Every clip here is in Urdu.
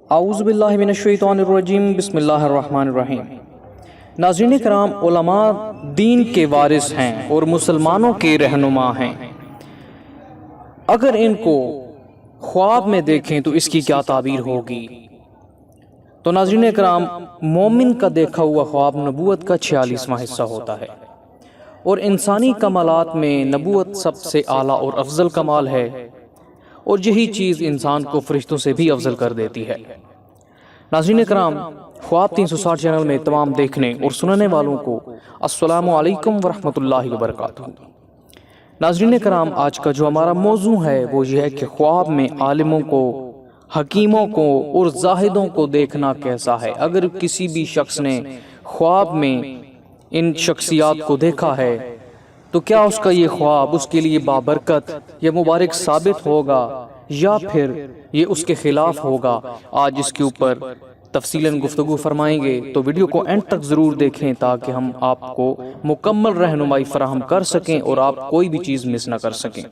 اعوذ باللہ من الشیطان الرجیم بسم اللہ الرحمن الرحیم۔ ناظرین کرام، علماء دین کے وارث ہیں اور مسلمانوں کے رہنما ہیں۔ اگر ان کو خواب میں دیکھیں تو اس کی کیا تعبیر ہوگی؟ تو ناظرین کرام، مومن کا دیکھا ہوا خواب نبوت کا 46واں حصہ ہوتا ہے، اور انسانی کمالات میں نبوت سب سے اعلیٰ اور افضل کمال ہے، اور یہی چیز انسان کو فرشتوں سے بھی افضل کر دیتی ہے۔ ناظرین کرام، خواب 360 چینل میں تمام دیکھنے اور سننے والوں کو السلام علیکم ورحمۃ اللہ وبرکاتہ۔ ناظرین کرام، آج کا جو ہمارا موضوع ہے وہ یہ ہے کہ خواب میں عالموں کو، حکیموں کو اور زاہدوں کو دیکھنا کیسا ہے۔ اگر کسی بھی شخص نے خواب میں ان شخصیات کو دیکھا ہے تو کیا اس کا یہ خواب اس کے لیے بابرکت یا مبارک ثابت ہوگا یا پھر یہ اس کے خلاف ہوگا؟ آج اس کے اوپر تفصیلاً گفتگو فرمائیں گے، تو ویڈیو کو اینڈ تک ضرور دیکھیں تاکہ ہم آپ کو مکمل رہنمائی فراہم کر سکیں اور آپ کوئی بھی چیز مس نہ کر سکیں۔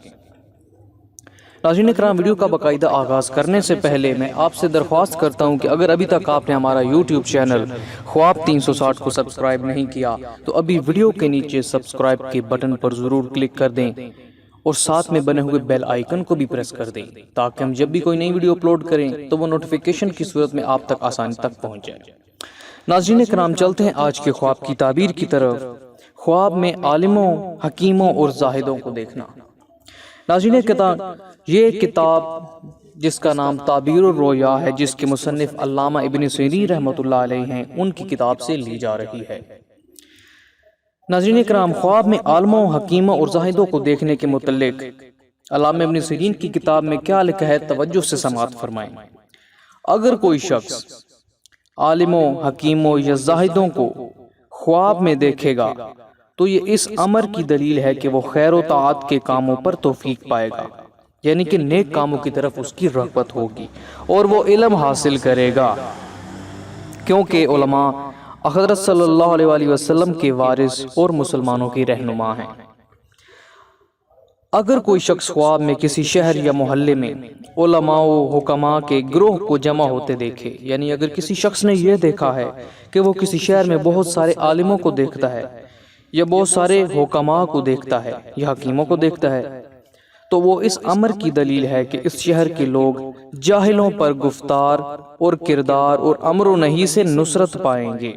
ناظرین کرام، ویڈیو کا باقاعدہ آغاز کرنے سے پہلے میں آپ سے درخواست کرتا ہوں کہ اگر ابھی تک آپ نے ہمارا یوٹیوب چینل خواب 360 کو سبسکرائب نہیں کیا تو ابھی ویڈیو کے نیچے سبسکرائب کے بٹن پر ضرور کلک کر دیں اور ساتھ میں بنے ہوئے بیل آئیکن کو بھی پریس کر دیں تاکہ ہم جب بھی کوئی نئی ویڈیو اپلوڈ کریں تو وہ نوٹیفیکیشن کی صورت میں آپ تک آسانی تک پہنچ جائے۔ ناظرین کرام، چلتے ہیں آج کے خواب کی تعبیر کی طرف۔ خواب میں عالموں، حکیموں اور زاہدوں کو دیکھنا۔ ناظرین کرام، یہ کتاب جس کا نام تعبیر الرؤیا ہے، جس کے مصنف علامہ ابن سیرین رحمۃ اللہ علیہ ہیں، ان کی کتاب سے لی جا رہی ہے۔ ناظرین کرام، خواب میں عالموں، حکیموں اور زاہدوں کو دیکھنے کے متعلق علامہ ابن سیرین کی کتاب میں کیا لکھا ہے، توجہ سے سماعت فرمائیں۔ اگر کوئی شخص عالموں، حکیموں یا زاہدوں کو خواب میں دیکھے گا تو یہ اس امر کی دلیل ہے کہ وہ خیر و طاعت کے کاموں پر توفیق پائے گا، یعنی کہ نیک کاموں کی طرف اس کی رغبت ہوگی اور وہ علم حاصل کرے گا، کیونکہ علماء حضرت صلی اللہ علیہ وآلہ وسلم کے وارث اور مسلمانوں کی رہنما ہیں۔ اگر کوئی شخص خواب میں کسی شہر یا محلے میں علماء و حکماء کے گروہ کو جمع ہوتے دیکھے، یعنی اگر کسی شخص نے یہ دیکھا ہے کہ وہ کسی شہر میں بہت سارے عالموں کو دیکھتا ہے یا بہت سارے حکماء کو دیکھتا ہے یا حکیموں کو دیکھتا ہے، تو وہ اس امر کی دلیل ہے کہ اس شہر کے لوگ جاہلوں پر گفتار اور کردار اور امر و نہی سے نصرت پائیں گے۔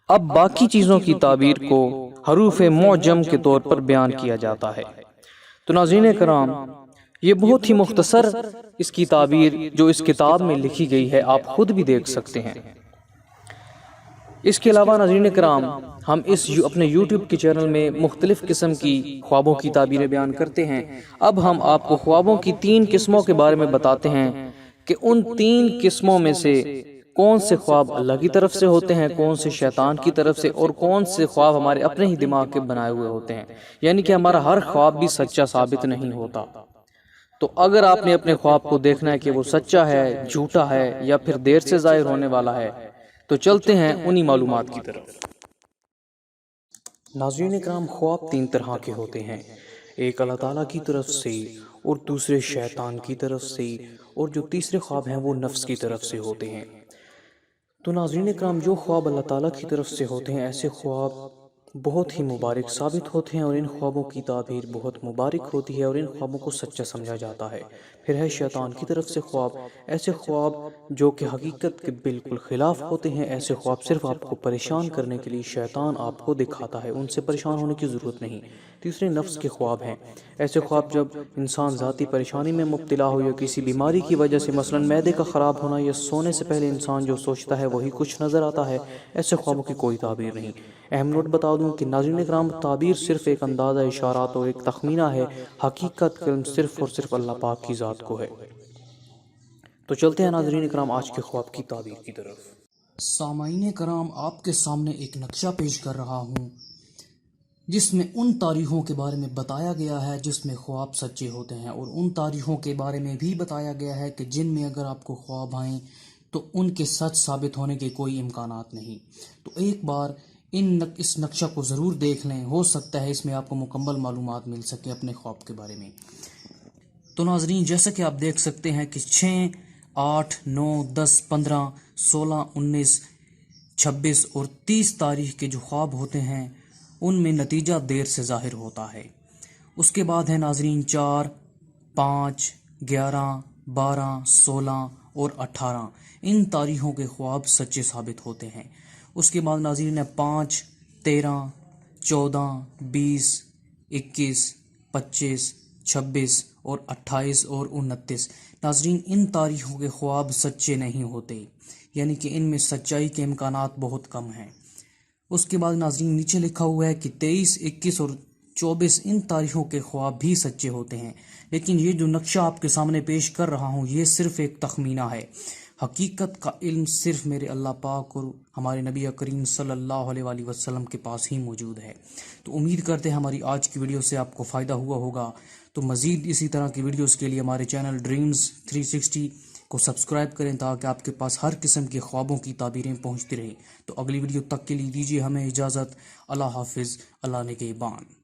اب باقی چیزوں کی تعبیر کو حروف معجم کے طور پر بیان کیا جاتا ہے۔ تو ناظرین کرام، یہ بہت ہی مختصر اس کی تعبیر جو اس کتاب میں لکھی گئی ہے آپ خود بھی دیکھ سکتے ہیں۔ اس کے علاوہ ناظرین کرام، ہم اپنے یوٹیوب کے چینل میں مختلف قسم کی خوابوں کی تعبیریں بیان کرتے ہیں۔ اب ہم آپ کو خوابوں کی 3 قسموں کے بارے میں بتاتے ہیں کہ ان 3 قسموں میں سے کون سے خواب اللہ کی طرف سے ہوتے ہیں، کون سے شیطان کی طرف سے، اور کون سے خواب ہمارے اپنے ہی دماغ کے بنائے ہوئے ہوتے ہیں، یعنی کہ ہمارا ہر خواب بھی سچا ثابت نہیں ہوتا۔ تو اگر آپ نے اپنے خواب کو دیکھنا ہے کہ وہ سچا ہے، جھوٹا ہے یا پھر دیر سے ظاہر ہونے والا ہے، تو چلتے ہیں انہی معلومات کی طرف۔ ناظرین کرام، خواب 3 طرح کے ہوتے ہیں، ایک اللہ تعالیٰ کی طرف سے اور دوسرے شیطان کی طرف سے، اور جو تیسرے خواب ہیں وہ نفس کی طرف سے ہوتے ہیں۔ تو ناظرین کرام، جو خواب اللہ تعالیٰ کی طرف سے ہوتے ہیں ایسے خواب بہت ہی مبارک ثابت ہوتے ہیں، اور ان خوابوں کی تعبیر بہت مبارک ہوتی ہے اور ان خوابوں کو سچا سمجھا جاتا ہے۔ پھر ہے شیطان کی طرف سے خواب، ایسے خواب جو کہ حقیقت کے بالکل خلاف ہوتے ہیں، ایسے خواب صرف آپ کو پریشان کرنے کے لیے شیطان آپ کو دکھاتا ہے، ان سے پریشان ہونے کی ضرورت نہیں۔ تیسرے نفس کے خواب ہیں، ایسے خواب جب انسان ذاتی پریشانی میں مبتلا ہو یا کسی بیماری کی وجہ سے، مثلا معدے کا خراب ہونا، یا سونے سے پہلے انسان جو سوچتا ہے وہی کچھ نظر آتا ہے، ایسے خوابوں کی کوئی تعبیر نہیں۔ اہم نوٹ بتا دوں کہ ناظرین کرام، تعبیر صرف ایک اندازہ اشارات اور ایک تخمینہ ہے، حقیقت علم صرف اور صرف اللہ پاک کی ذات کو ہے۔ تو چلتے ہیں ناظرین کرام آج کے خواب کی تعبیر کی طرف۔ سامعین کرام، آپ کے سامنے ایک نقشہ پیش کر رہا ہوں جس میں ان تاریخوں کے بارے میں بتایا گیا ہے جس میں خواب سچے ہوتے ہیں، اور ان تاریخوں کے بارے میں بھی بتایا گیا ہے کہ جن میں اگر آپ کو خواب آئیں تو ان کے سچ ثابت ہونے کے کوئی امکانات نہیں۔ تو ایک بار اس نقشہ کو ضرور دیکھ لیں، ہو سکتا ہے اس میں آپ کو مکمل معلومات مل سکے اپنے خواب کے بارے میں۔ تو ناظرین جیسا کہ آپ دیکھ سکتے ہیں کہ 6, 8, 9, 10, 15, 16, 19, 26 اور 30 تاریخ کے جو خواب ہوتے ہیں ان میں نتیجہ دیر سے ظاہر ہوتا ہے۔ اس کے بعد ہے ناظرین 4, 5, 11, 12, 16 اور 18، ان تاریخوں کے خواب سچے ثابت ہوتے ہیں۔ اس کے بعد ناظرین ہے 5, 13, 14, 20, 21, 25, 26 اور 28 اور 29۔ ناظرین ان تاریخوں کے خواب سچے نہیں ہوتے، یعنی کہ ان میں سچائی کے امکانات بہت کم ہیں۔ اس کے بعد ناظرین نیچے لکھا ہوا ہے کہ 23, 21 اور 24 ان تاریخوں کے خواب بھی سچے ہوتے ہیں، لیکن یہ جو نقشہ آپ کے سامنے پیش کر رہا ہوں یہ صرف ایک تخمینہ ہے۔ حقیقت کا علم صرف میرے اللہ پاک اور ہمارے نبی کریم صلی اللہ علیہ وآلہ وسلم کے پاس ہی موجود ہے۔ تو امید کرتے ہیں ہماری آج کی ویڈیو سے آپ کو فائدہ ہوا ہوگا۔ تو مزید اسی طرح کی ویڈیوز کے لیے ہمارے چینل ڈریمز 360 کو سبسکرائب کریں تاکہ آپ کے پاس ہر قسم کے خوابوں کی تعبیریں پہنچتی رہیں۔ تو اگلی ویڈیو تک کے لیے دیجیے ہمیں اجازت۔ اللہ حافظ، اللہ نگہبان۔